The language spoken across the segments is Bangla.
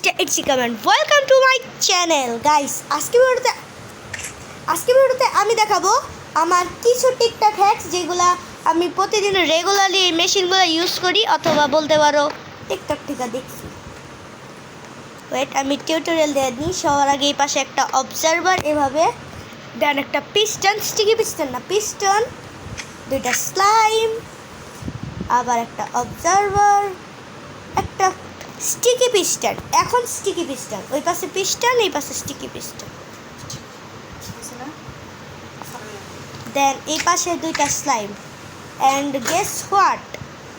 It's comment. Welcome to my channel, guys. আজকে ভিডিওতে আমি দেখাবো আমার কিছু টিকটক হ্যাকস যেগুলা আমি প্রতিদিন রেগুলারলি এই মেশিনগুলো ইউজ করি অথবা বলতে পারো টিকটক থেকে দেখছি। ওয়েট, আমি টিউটোরিয়াল দিয়ে দিই। সবার আগে এই পাশে একটা অবজারভার, এভাবে দেন একটা পিস্টন, স্টিকি পিস্টন না, পিস্টন, দুইটা স্লাইম, আবার একটা অবজারভার, একটা স্টিকি পিস্টন। এখন স্টিকি পিস্টন, ওই পাশে পিস্টন, এই পাশে স্টিকি পিস্টন, দেন এই পাশে দুইটা স্লাইম। অ্যান্ড গেস হোয়াট,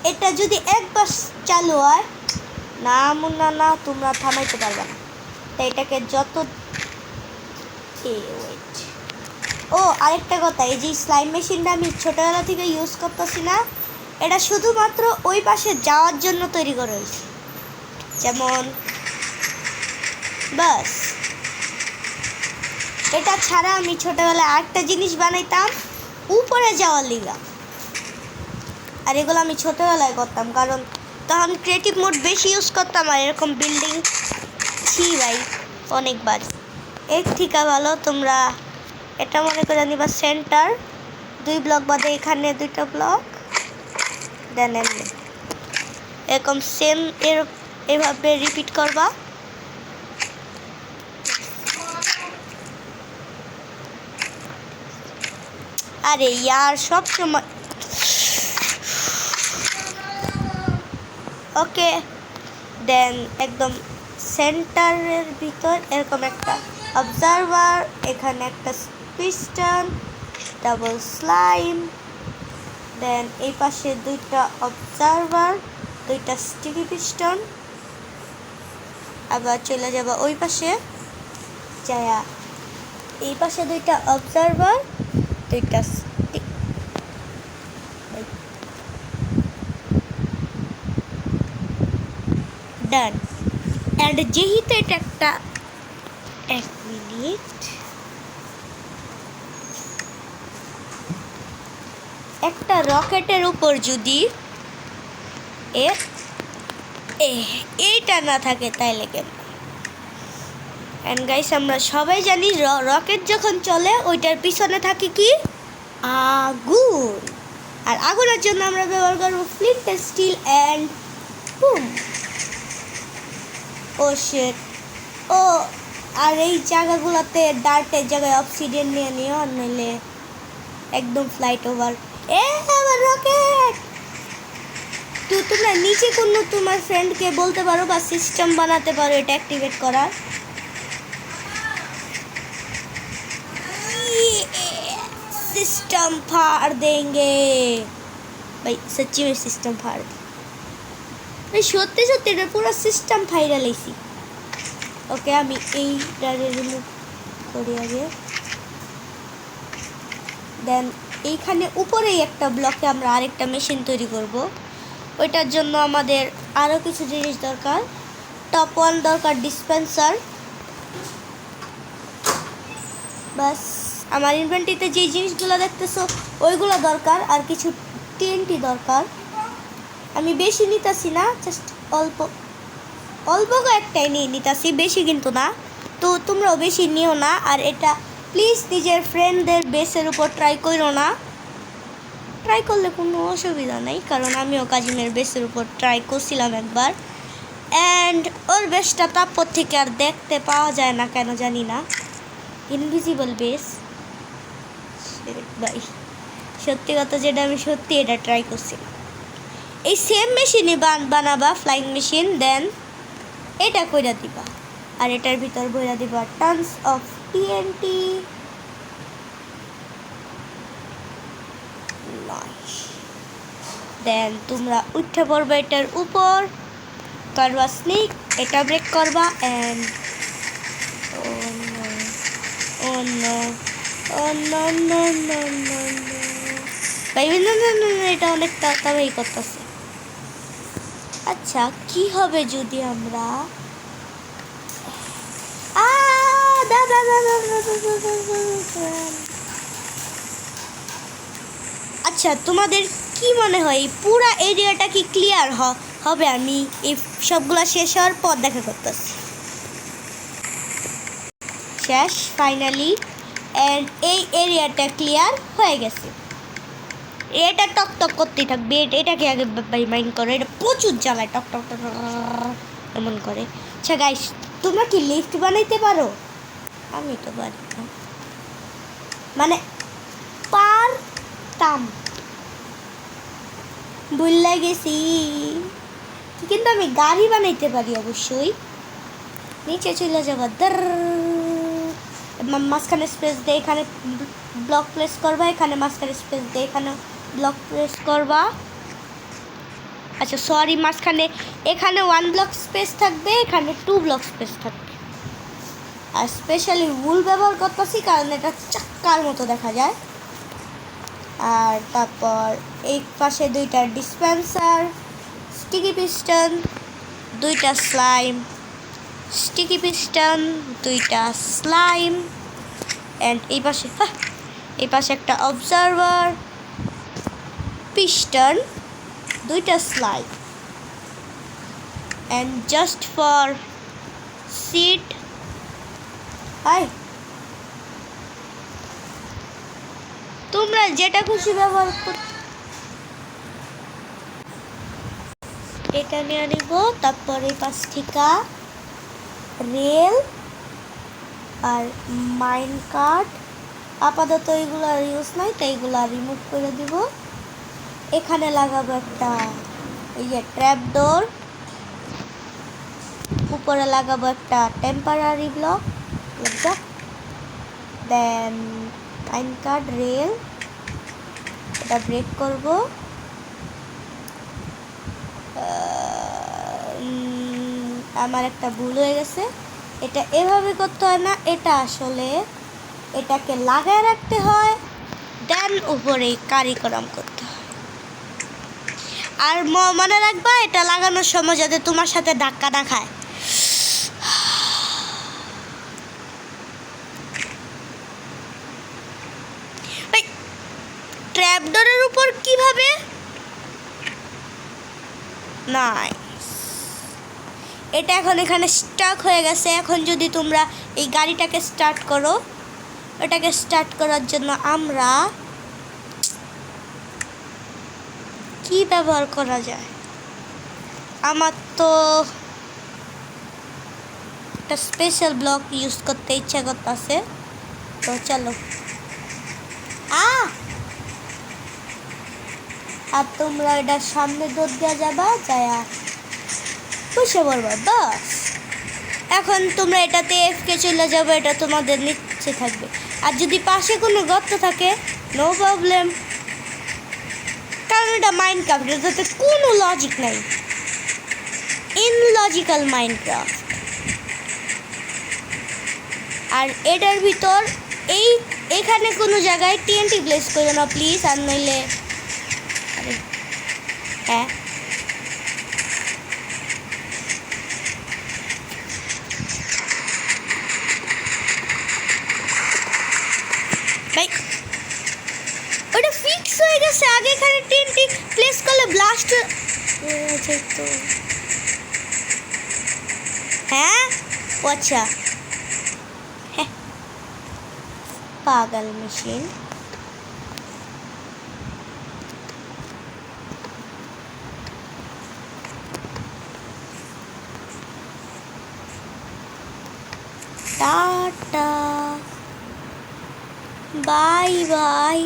এটা যদি একবার চালু হয় না মুন্না না, তোমরা থামাইতে পারবে না। তাই এটাকে যত ওয়েট, ও আরেকটা কথা, এই যে স্লাইম মেশিনটা আমি ছোটোবেলা থেকে ইউজ করতেছি না, এটা শুধুমাত্র ওই পাশে যাওয়ার জন্য তৈরি করা হয়েছে। যেমন বাস, এটা ছাড়া আমি ছোটোবেলায় আরেকটা জিনিস বানাইতাম উপরে যাওয়ার লিগা, আর এগুলো আমি ছোটোবেলায় করতাম কারণ তখন ক্রিয়েটিভ মোড বেশি ইউজ করতাম। আর এরকম বিল্ডিং ভাই অনেকবার, এর থেকে ভালো তোমরা এটা মনে করে নিবা সেন্টার, 2 ব্লক বাদে এখানে 2টা ব্লক, দেন এমনি এরকম সেম এভাবে রিপিট করবা। আরে ইয়ার সব সময় ওকে, দেন একদম সেন্টারের ভিতর এরকম একটা অবজারভার, এখানে একটা পিস্টন, ডাবল স্লাইম, দেন এই পাশে 2টা অবজারভার, 2টা স্টিকি পিস্টন, আবার চলে যাবা ওই পাশে যায়া এই পাশে 2টা অবজারভার, 2টা ডান। অ্যান্ড যেহেতু এটা একটা, 1 মিনিট, একটা রকেটের উপর যদি এইটা না থাকে তাইলে কেন? অ্যান্ড গাইস, আমরা সবাই জানি রকেট যখন চলে ওইটার পিছনে থাকে কি? আগুন। আর আগুনের জন্য আমরা ব্যবহার করবো ফ্লিন্ট স্টিল অ্যান্ড বুম। ও শিট, ও আর এই জায়গাগুলোতে ডার্টের জায়গায় অক্সিডেন্ট নিয়ে নিও, নইলে একদম ফ্লাইট ওভার। আবার রকেট। তো তোমরা নিচে কোনো তোমার ফ্রেন্ডকে বলতে পারো বা সিস্টেম বানাতে পারো এটা অ্যাক্টিভেট করার। सिस्टम फाड़ देंगे भाई, सच्ची में सिस्टम फाड़ दे भाई, সত্যি সত্যি এটা পুরো সিস্টেম ফাইরা লাইছি। ওকে, আমি এইটারে রিমুভ করি আগে, দেন এইখানে উপরেই একটা ব্লকে আমরা আরেকটা মেশিন তৈরি করব। ওইটার জন্য আমাদের আরও কিছু জিনিস দরকার। টপ 1 দরকার, ডিসপেন্সার। বাস, আমার ইনভেন্টরিতে যে জিনিসগুলো দেখতেছো ওইগুলো দরকার, আর কিছু টিএনটি দরকার। আমি বেশি নিতেছি না, জাস্ট অল্প অল্প কয়েকটাই নিয়ে নিতেছি, বেশি কিন্তু না। তো তোমরাও বেশি নিও না। আর এটা প্লিজ নিজের ফ্রেন্ডদের বেসের উপর ট্রাই করো না। ট্রাই করলে কোনো অসুবিধা নেই, কারণ আমিও কাজিমের বেসের উপর ট্রাই করছিলাম একবার, অ্যান্ড ওর বেসটা তারপর থেকে আর দেখতে পাওয়া যায় না কেন জানি না, ইনভিজিবল বেস। ভাই সত্যি কথা যেটা, আমি সত্যি এটা ট্রাই করছি। এই সেম মেশিনে বানাবা ফ্লাইং মেশিন, দেন এটা কইরা দিবা, আর এটার ভিতর বইরা দিবা টনস অফ টিএনটি। দেন তোমরা উঠে পড়বা এটার উপর, করবা স্নিক, এটা ব্রেক করবা, অ্যান্ড এটা অনেক তাড়াতাড়ি করতেছে। আচ্ছা, কি হবে যদি আমরা আচ্ছা, তোমাদের কি মনে হয় এই পুরা এরিয়াটা কি ক্লিয়ার হবে? আমি এই সবগুলা শেষ হওয়ার পর দেখা করতেছি। শেষ ফাইনালি। অ্যান্ড এই এরিয়াটা ক্লিয়ার হয়ে গেছে। এটা টক টক করতেই থাকবে, এটাকে আগে মাইন্ড করো, এটা প্রচুর জ্বালায়, টক টক টক এমন করে। আচ্ছা গাইস, তোমরা কি লিফট বানাইতে পারো? আমি তো পারি না, মানে পারতাম, ভুলে গেছি, কিন্তু আমি গাড়ি বানাইতে পারি অবশ্যই। নিচে চলে যাবো, মাঝখানে স্পেস দিয়ে এখানে ব্লক প্লেস করবা, এখানে মাঝখানে স্পেস দিয়ে এখানে ব্লক প্লেস করবা। আচ্ছা সরি, মাঝখানে এখানে 1 ব্লক স্পেস থাকবে, এখানে 2 ব্লক স্পেস থাকবে। আর স্পেশালি উল ব্যবহার করতেছি কারণ এটা চাক্কার মতো দেখা যায়। আর তারপর এই পাশে 2টা ডিসপেন্সার, স্টিকি পিস্টন, 2টা স্লাইম, স্টিকি পিস্টন, 2টা স্লাইম। অ্যান্ড এই পাশে একটা অবজারভার, পিস্টন, 2টা slime. And just for sit, তোমরা যেটা খুশি ব্যবহার কর। এটা নিয়ে নিব। তারপর এই পাশ থেকে রেল আর মাইন কার্ড, আপাতত এইগুলো ইউজ নাই তাই এইগুলো রিমুভ করে দিব। এখানে লাগাবো একটা এই যে ট্র্যাপ ডোর, উপরে লাগাবো একটা টেম্পারারি ব্লক, দেন মাইন কার্ড, রেল, এটা ব্রেক করব। আমার একটা ভুল হয়ে গেছে, এটা এভাবে করতে হয় না, এটা আসলে এটাকে লাগায় রাখতে হয়, দেন উপরে কারিকরম করতে হয়। আর মনে রাখবা এটা লাগানোর সময় যাতে তোমার সাথে ধাক্কা না খায়। ট্র্যাপডোরের উপর কিভাবে? নাইস, এটা এখন এখানে স্টাক হয়ে গেছে। এখন যদি তোমরা এই গাড়িটাকে স্টার্ট করো, এটাকে স্টার্ট করার জন্য আমরা কি ব্যবহার করা যায়? আমার তো একটা স্পেশাল ব্লক ইউজ করতে ইচ্ছা করতেছে, তো চলো। আর তোমরা এটার সামনে দৌড় দেওয়া যাবা, যায়া বসে পড়বা, বাস। এখন তোমরা এটাতে এফকে চলে যাবে, এটা তোমাদের নিচে থাকবে। আর যদি পাশে কোনো গর্ত থাকে, নো প্রবলেম, কারণ এটা মাইনক্রাফট, এটাতে কোনো লজিক নাই, ইনলজিক্যাল মাইনক্রাফট। আর এটার ভিতর এখানে কোনো জায়গায় টিএনটি প্লেস করো না প্লিজ, আর নইলে হ্যাঁ ভাই, ওটা ফিক্স হয়ে গেছে। আগে এখানে টিএনটি প্লেস করলে ব্লাস্ট হয়ে যেত। হ্যাঁ আচ্ছা, হ্যাঁ পাগল মেশিন। Tata, bye bye.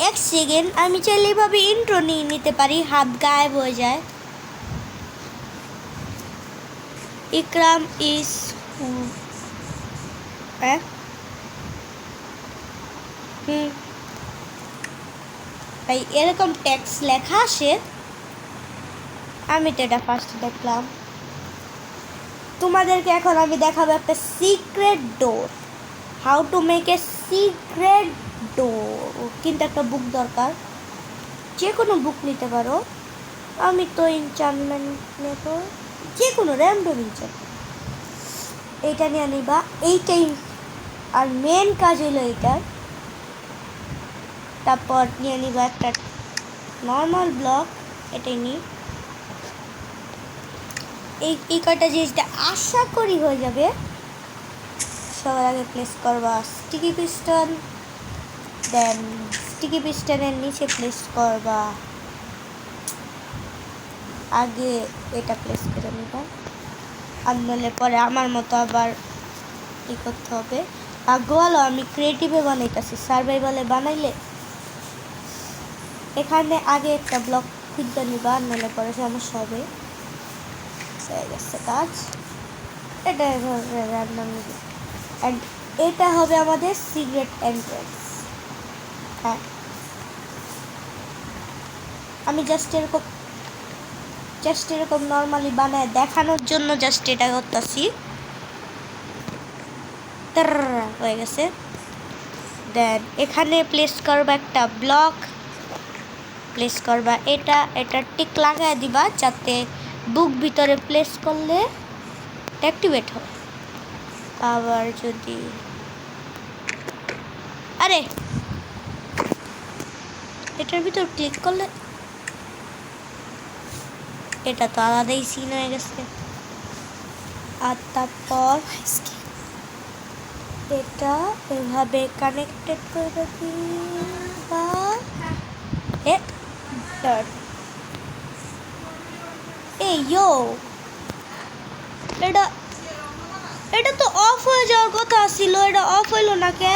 এক সেকেন্ড, আমি চাইলে এভাবে ইন্ট্রো নিয়ে নিতে পারি, হাত গায়েব হয়ে যায়। ইকরাম ইজ তাই এরকম টেক্সট লেখা আসে, আমি তো এটা ফার্স্ট দেখলাম। তোমাদেরকে এখন আমি দেখাবো একটা secret door, how to make a secret door. কিন্তু একটা বুক দরকার, যে কোনো বুক নিতে পারো। আমি তো ইনচার্টমেন্ট নেব, যে কোনো র্যান্ডম ইনচার্টমেন্ট, এইটা নিয়ে নিবা। এইটাই আর মেন কাজ হলো এইটার। তারপর নিয়ে নিবা একটা নর্মাল ব্লক, এটাই নিই। এই কয়টা জিনিসটা আশা করি হয়ে যাবে। সবার আগে প্লেস করবা স্টিকি পিস্টন, দেন স্টিকি পিস্টনের নিচে প্লেস করবা আগে এটা প্লেস করে নিবা, আর নইলে পরে আমার মতো আবার ই করতে হবে। ভাগ্যভালো আমি ক্রিয়েটিভে বানাইতেছি, সার্ভাইভালে বানাইলে এখানে আগে একটা ব্লক খুঁজতে নিবা, নইলে পরে সমস্যা হবে। হয়ে গেছে কাজ। এটা র্যান্ডম অ্যান্ড এটা হবে আমাদের সিক্রেট এন্ট্রেন্স। হ্যাঁ, আমি জাস্ট এরকম নর্মালি বানায় দেখানোর জন্য জাস্ট এটা করতেছি। হয়ে গেছে। দেন এখানে প্লেস করবা একটা ব্লক, প্লেস করবা এটা টিক লাগায় দিবা যাতে বুক ভিতরে প্লেস করলে অ্যাক্টিভেট হয়। আবার যদি আরে এটার ভিতর ক্লিক করলে এটা তো আলাদাই সিন হয়ে গেছে। আর তারপর এটা এভাবে কানেক্টেড করে দিবা। এই ইয়ো, এটা তো অফ হয়ে যাওয়ার কথা ছিল, এটা অফ হইলো না কে?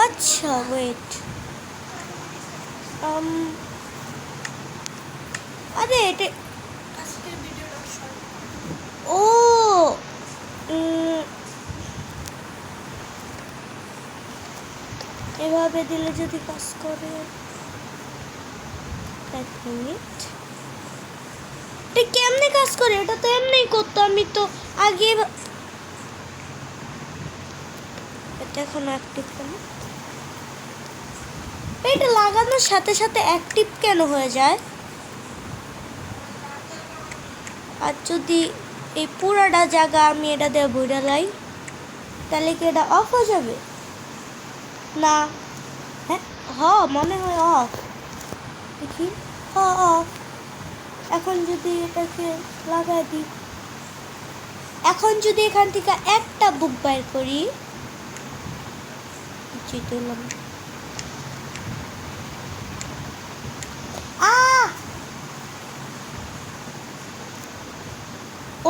আচ্ছা ওয়েট, আরে এটা ও এভাবে দিলে যদি কাজ করে। এক মিনিট, এটা কেমনে কাজ করে? এটা তো এমনিই করতো, আমি তো আগে এটা এখনো অ্যাক্টিভ কেন? এটা লাগানোর সাথে সাথে অ্যাক্টিভ কেন হয়ে যায়? আর যদি এই পুরাটা জায়গা আমি এটা দিয়ে ভরে লাই তাহলে কি এটা অফ হয়ে যাবে? না, হ্যাঁ মনে হয় অফ। দেখি, অফ। এখন যদি এটাকে লাগাই দিই, এখন যদি এখান থেকে একটা বুক বাইর করি, দিলাম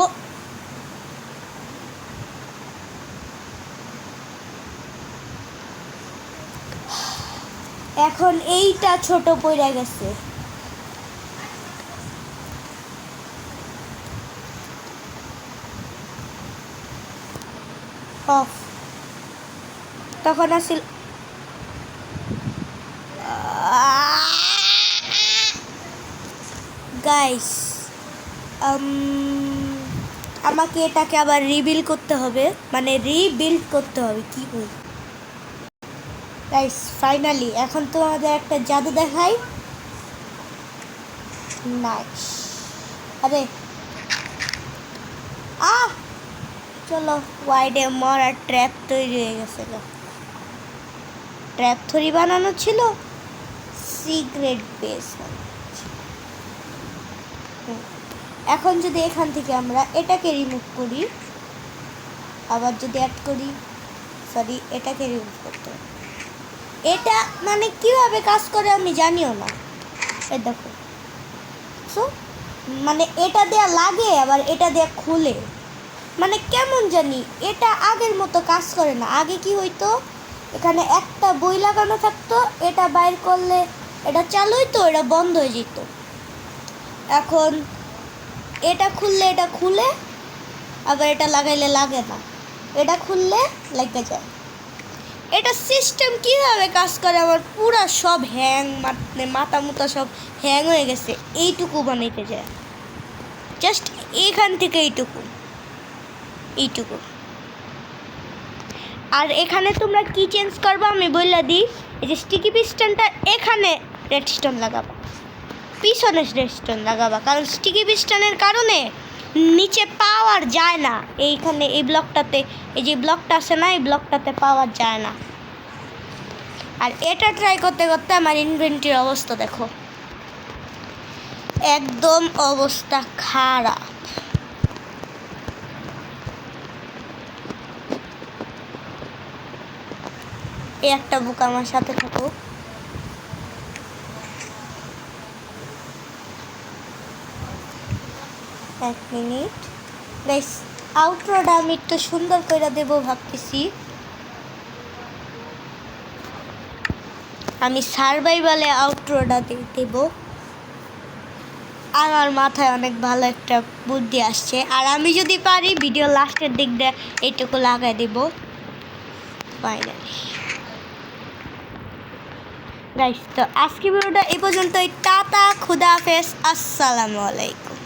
ও এখন এইটা ছোট পড়ে গেছে। অফ তখন আসিল গাইস, আমাকে এটাকে আবার রিবিল্ড করতে হবে, মানে রিবিল্ড করতে হবে। কি বল গাইস, ফাইনালি এখন তো আমাদের একটা জাদু দেখাই। নাইস। আরে চলো, ওয়াইডে মরার ট্র্যাপ তৈরি হয়ে গেছে। ট্র্যাপ থরি বানানো ছিল, সিক্রেট বেস। এখন যদি এখান থেকে আমরা এটাকে রিমুভ করি, আবার যদি অ্যাড করি, সরি এটাকে রিমুভ করতে হবে। এটা মানে কিভাবে কাজ করে আমি জানিও না। এই দেখো, সো মানে এটা দেয়া লাগে আবার এটা দেয়া খুলে, মানে কেমন জানি এটা আগের মতো কাজ করে না। আগে কি হইতো, এখানে একটা বই লাগানো থাকতো, এটা বাইর করলে এটা চালু হইতো, এটা বন্ধ হয়ে যেত। এখন এটা খুললে এটা খুলে, আবার এটা লাগাইলে লাগে না, এটা খুললে লেগে যায়। এটা সিস্টেম কিভাবে কাজ করে আমার পুরা সব হ্যাং, মানে মাথা মুতা সব হ্যাং হয়ে গেছে। এইটুকু বানাইতে যায়, জাস্ট এখান থেকে এইটুকু। আর এখানে তোমরা কি চেঞ্জ করবা আমি বললা দিই। এই যে স্টিকি পিস্টনটা এখানে রেডস্টোন লাগাবা, পিছনে রেডস্টোন লাগাবা, কারণ স্টিকি পিস্টনের কারণে নিচে পাওয়ার যায় না। এইখানে এই ব্লকটাতে, এই যে ব্লকটা আছে না, এই ব্লকটাতে পাওয়ার যায় না। আর এটা ট্রাই করতে করতে আমার ইনভেন্টরির অবস্থা দেখো, একদম অবস্থা খারাপ। এই একটা বুক আমার সাথে থাকো। এক মিনিট গাইস, আউটরোটা আমি একটু সুন্দর করে দেবো ভাবতেছি। আমি সার্ভাইভালে আউটরোটা দেব। আমার মাথায় অনেক ভালো একটা বুদ্ধি আসছে, আর আমি যদি পারি ভিডিও লাস্টের দিক দিয়ে এইটুকু লাগাই দেব ফাইনালি। গাইস তো আজকে ভিডিওটা এই পর্যন্তই। টাটা, খুদা হাফেজ, আসসালামু আলাইকুম।